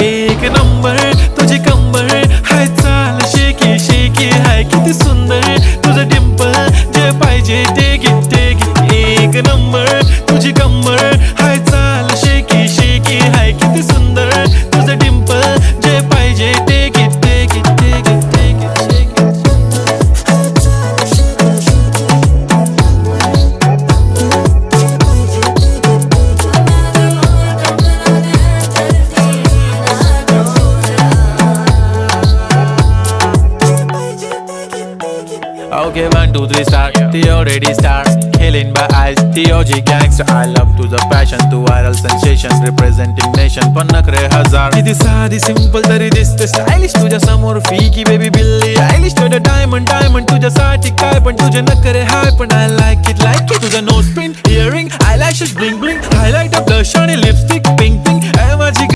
एक नंबर तुझी कंबर हाय चाल शेकी शेकी हाय किती सुंदर तुझं डिंपल जे पाहिजे ते घे एक नंबर तुझी कंबर हाय चाल शेकी शेकी हाय किती सुंदर तुझं डिंपल जे पाहिजे ते घे Okay, 1, 2, 3 start. The already start. Killing by eyes. The OG gangster. I love to the passion, to viral sensation, representing nation. पण नखरे हजार. किती साधी simple तरी दिसते stylish. तुझ्या समोर फीकी baby बिल्ली आयलिश. तुझं diamond तुझ्यासाठी काय पण तुझे नखरे हाय पण I like it. तुझं nose pin, earring, eyelashes bling bling, highlight of blush आणि lipstick pink.